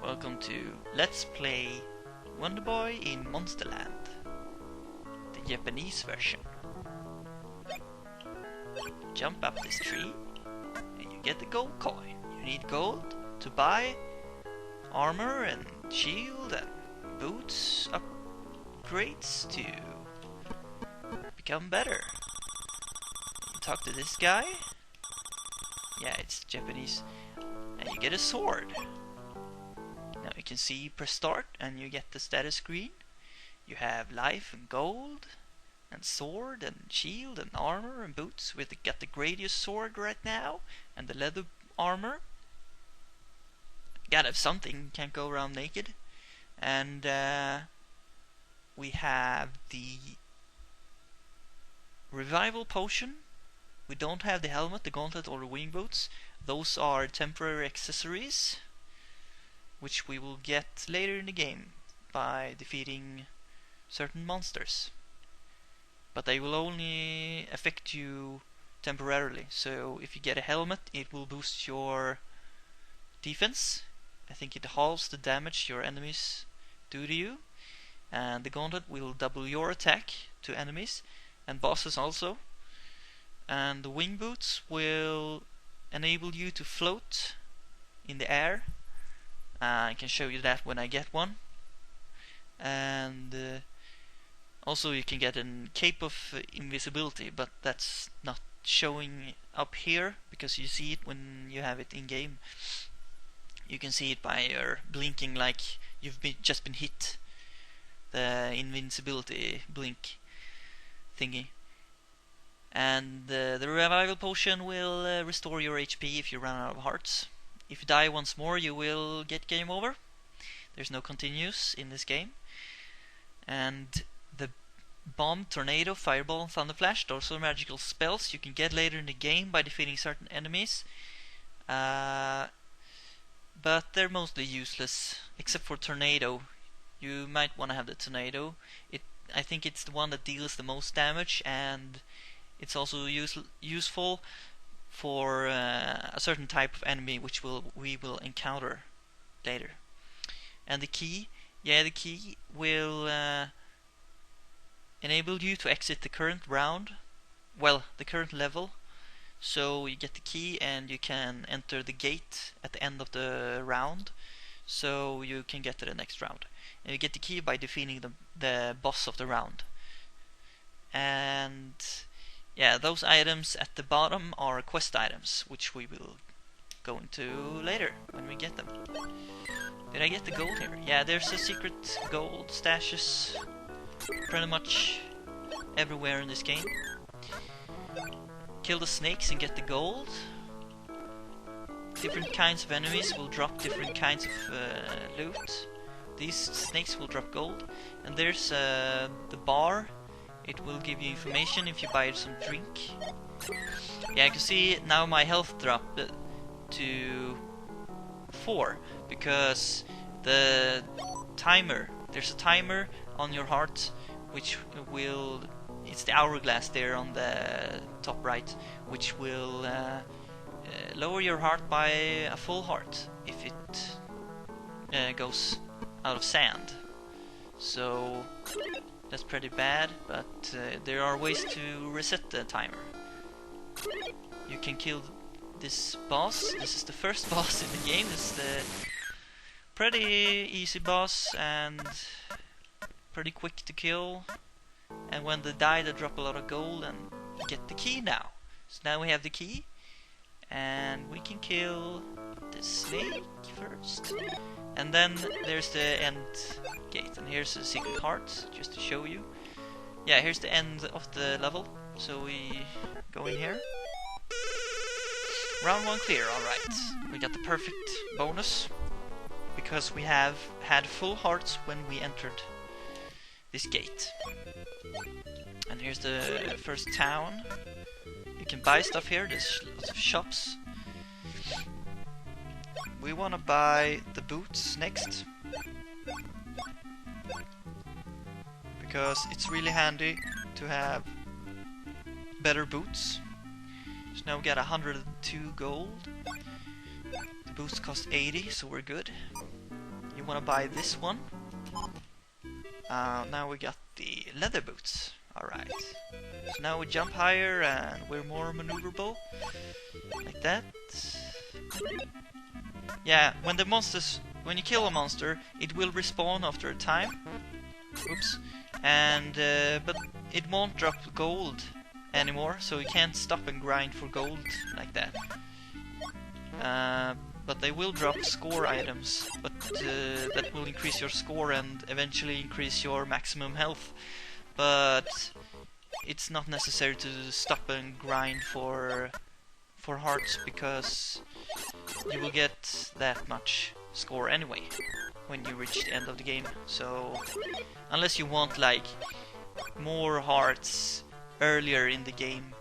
Welcome to Let's Play Wonderboy in Monsterland, the Japanese version. Jump up this tree and you get the gold coin. You need gold to buy armor and shield and boots upgrades to become better. You talk to this guy. Yeah, it's Japanese. And you get a sword. Now you can see press start and you get the status screen. You have life and gold and sword and shield and armor and boots. We got the Gradius sword right now and the leather armor. Gotta have something, can't go around naked. And we have the revival potion. We don't have the helmet, the gauntlet or the wing boots. Those are temporary accessories which we will get later in the game by defeating certain monsters. But they will only affect you temporarily. So if you get a helmet, it will boost your defense. I think it halves the damage your enemies do to you. And the gauntlet will double your attack to enemies and bosses also. And the wing boots will enable you to float in the air. I can show you that when I get one. And also you can get a cape of invisibility, but that's not showing up here because you see it when you have it in game. You can see it by your blinking like you've just been hit. The invincibility blink thingy. And the revival potion will restore your HP if you run out of hearts. If you die once more, you will get game over. There's no continues in this game. And the bomb, tornado, fireball, and thunder flash, those are magical spells you can get later in the game by defeating certain enemies. But they're mostly useless, except for tornado. You might want to have the tornado. I think it's the one that deals the most damage, and it's also useful for a certain type of enemy which we will encounter later. And the key, the key will enable you to exit the current round, the current level. So you get the key and you can enter the gate at the end of the round, so you can get to the next round. And you get the key by defeating the boss of the round. And yeah, those items at the bottom are quest items, which we will go into later when we get them. Did I get the gold here? Yeah, there's a secret gold stashes pretty much everywhere in this game. Kill the snakes and get the gold. Different kinds of enemies will drop different kinds of loot. These snakes will drop gold. And there's the bar. It will give you information if you buy some drink. Yeah, I can see now my health dropped to 4 because the timer, there's a timer on your heart which will, it's the hourglass there on the top right, which will lower your heart by a full heart if it goes out of sand. So that's pretty bad, but there are ways to reset the timer. You can kill this boss. This is the first boss in the game. It's the pretty easy boss and pretty quick to kill. And when they die, they drop a lot of gold and you get the key now. So now we have the key and we can kill the snake first. And then there's the end gate, and here's the secret heart, just to show you. Yeah, here's the end of the level, so we go in here. Round 1 clear, alright. We got the perfect bonus, because we have had full hearts when we entered this gate. And here's the first town. You can buy stuff here, there's lots of shops. We want to buy the boots next, because it's really handy to have better boots. So now we got 102 gold. The boots cost 80, so we're good. wanna buy this one. Now we got the leather boots. Alright. So now we jump higher and we're more maneuverable. Like that. Yeah, when you kill a monster, it will respawn after a time. Oops. And but it won't drop gold anymore, so you can't stop and grind for gold like that. But they will drop score items, but that will increase your score and eventually increase your maximum health. But it's not necessary to stop and grind for hearts, because you will get that much score anyway when you reach the end of the game. So unless you want like more hearts earlier in the game,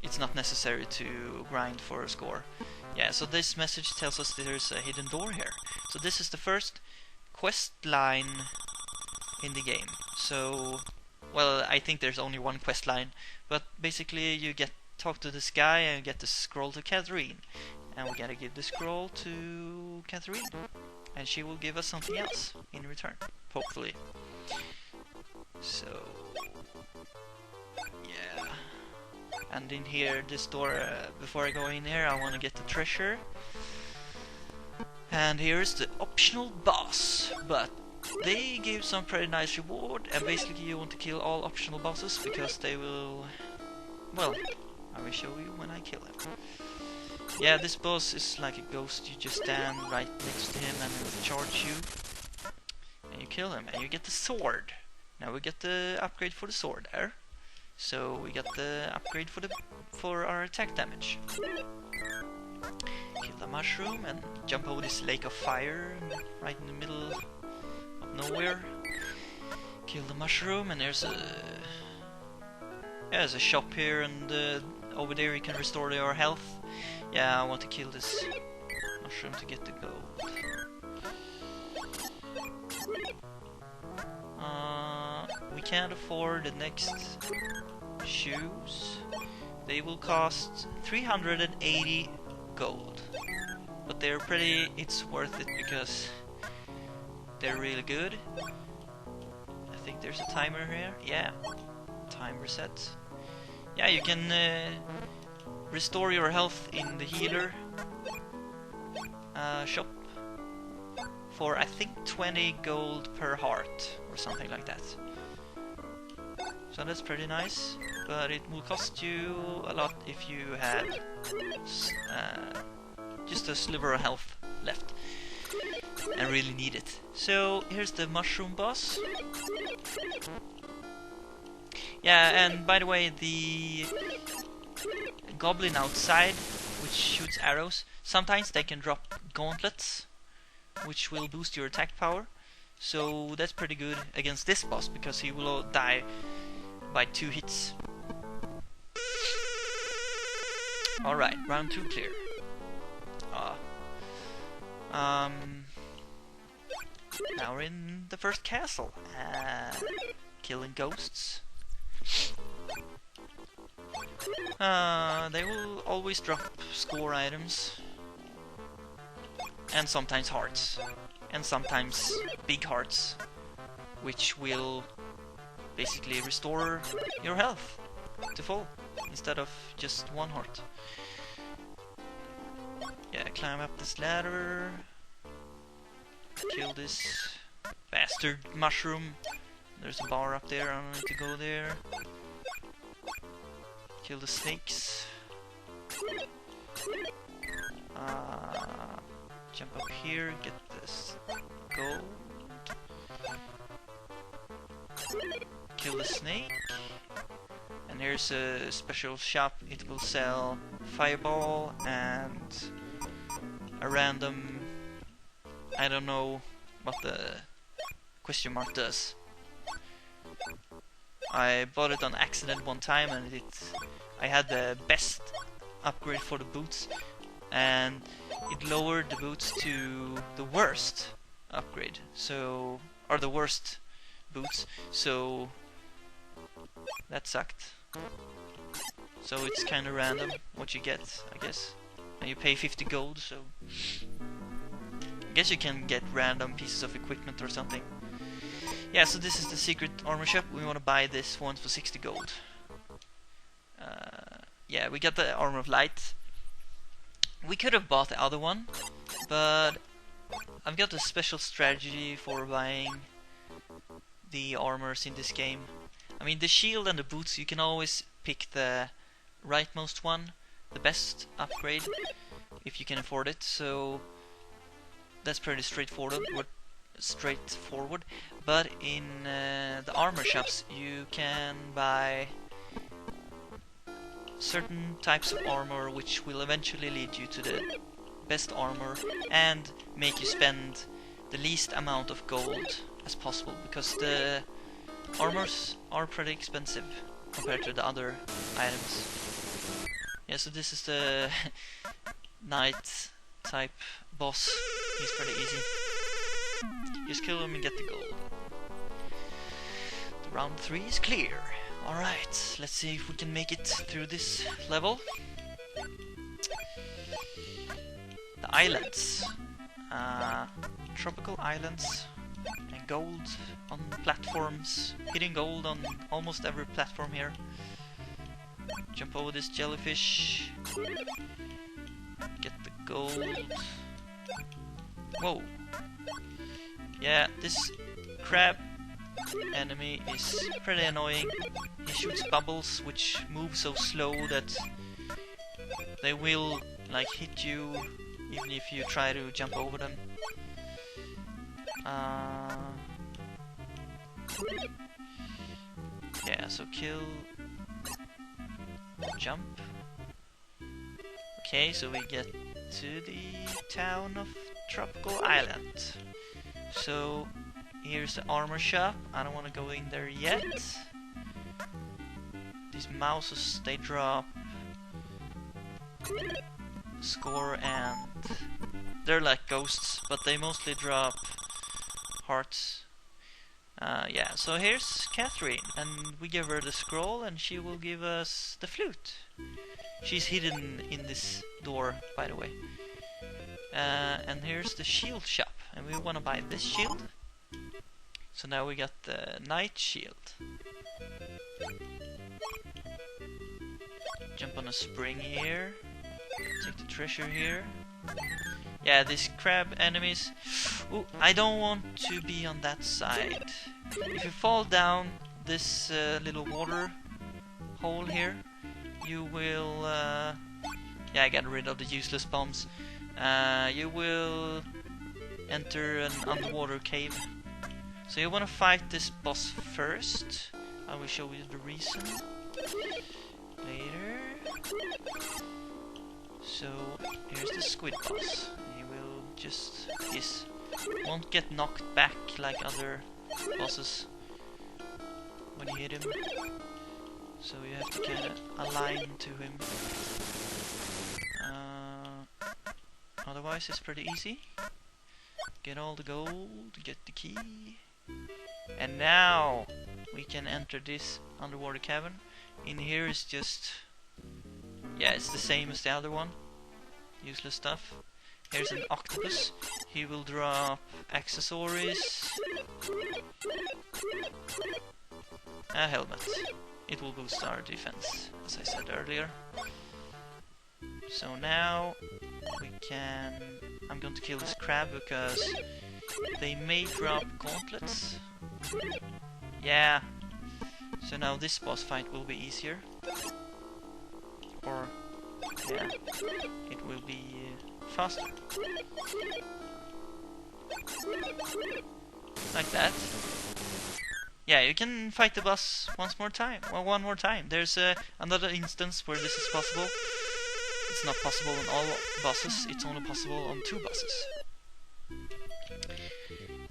it's not necessary to grind for a score. Yeah, so this message tells us there's a hidden door here. So this is the first quest line in the game. So, well, I think there's only one quest line, but basically you talk to this guy and get the scroll to Catherine. And we gotta give the scroll to Catherine, and she will give us something else in return, hopefully. So, yeah. And in here, this door, before I go in here, I want to get the treasure. And here's the optional boss, but they give some pretty nice reward, and basically you want to kill all optional bosses because they will... Well, I will show you when I kill him. Yeah, this boss is like a ghost. You just stand right next to him and he'll charge you. And you kill him, and you get the sword. Now we get the upgrade for the sword there. So we got the upgrade for our attack damage. Kill the mushroom and jump over this lake of fire right in the middle of nowhere. Kill the mushroom, and there's a shop here, and over there you can restore your health. Yeah, I want to kill this mushroom to get the gold. We can't afford the next shoes. They will cost 380 gold. But they're it's worth it because they're really good. I think there's a timer here. Yeah, time reset. Yeah, you can restore your health in the healer shop for I think 20 gold per heart or something like that. So that's pretty nice, but it will cost you a lot if you have just a sliver of health left and really need it. So here's the mushroom boss. Yeah, and by the way, the goblin outside, which shoots arrows, sometimes they can drop gauntlets, which will boost your attack power. So that's pretty good against this boss, because he will die by 2 hits. Alright, round 2 clear. Now we're in the first castle. Killing ghosts. They will always drop score items. And sometimes hearts. And sometimes big hearts, which will basically restore your health to full instead of just 1 heart. Yeah, climb up this ladder. Kill this bastard mushroom. There's a bar up there, I don't need to go there. Kill the snakes. Jump up here, get this gold. Kill the snake. And here's a special shop. It will sell fireball and a random... I don't know what the question mark does. I bought it on accident one time, and I had the best upgrade for the boots, and it lowered the boots to the worst upgrade, so, or the worst boots, so that sucked. So it's kinda random what you get, I guess. And you pay 50 gold, so I guess you can get random pieces of equipment or something. Yeah, so this is the secret armor shop. We want to buy this one for 60 gold. Yeah, we got the armor of light. We could have bought the other one, but I've got a special strategy for buying the armors in this game. I mean, the shield and the boots, you can always pick the rightmost one, the best upgrade, if you can afford it. So that's pretty straightforward. But in the armor shops, you can buy certain types of armor which will eventually lead you to the best armor and make you spend the least amount of gold as possible, because the armors are pretty expensive compared to the other items. Yeah, so this is the knight type boss. He's pretty easy. Just kill him and get the gold. The round 3 is clear. Alright, let's see if we can make it through this level. The islands. Tropical islands. And gold on platforms. Hitting gold on almost every platform here. Jump over this jellyfish. Get the gold. Whoa. Yeah, this crab enemy is pretty annoying. He shoots bubbles which move so slow that they will like hit you even if you try to jump over them. Yeah, so kill, jump. Okay, so we get to the town of Tropical Island. So here's the armor shop. I don't want to go in there yet. These mouses, they drop score and they're like ghosts, but they mostly drop hearts. Yeah, so here's Catherine, and we give her the scroll and she will give us the flute. She's hidden in this door, by the way. And here's the shield shop, and we want to buy this shield. So now we got the knight shield. Jump on a spring here. Take the treasure here. Yeah, these crab enemies. Ooh, I don't want to be on that side. If you fall down this little water hole here, you will... yeah, I got rid of the useless bombs. You will enter an underwater cave. So you want to fight this boss first. I will show you the reason later. So here's the squid boss. He will just... Yes, won't get knocked back like other bosses when you hit him. So you have to kind of align to him. Otherwise it's pretty easy. Get all the gold, get the key. And now we can enter this underwater cavern. In here is just... yeah, it's the same as the other one. Useless stuff. Here's an octopus. He will drop accessories. A helmet. It will boost our defense, as I said earlier. So now we can... I'm going to kill this crab because they may drop gauntlets. Yeah. So now this boss fight will be easier. Or, yeah, it will be faster. Like that. Yeah, you can fight the boss one more time. There's another instance where this is possible. It's not possible on all bosses, it's only possible on 2 bosses.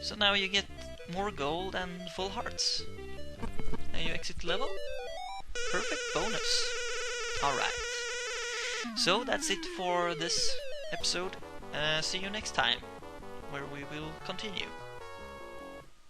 So now you get more gold and full hearts. And you exit the level. Perfect bonus. Alright. So that's it for this episode. See you next time, where we will continue.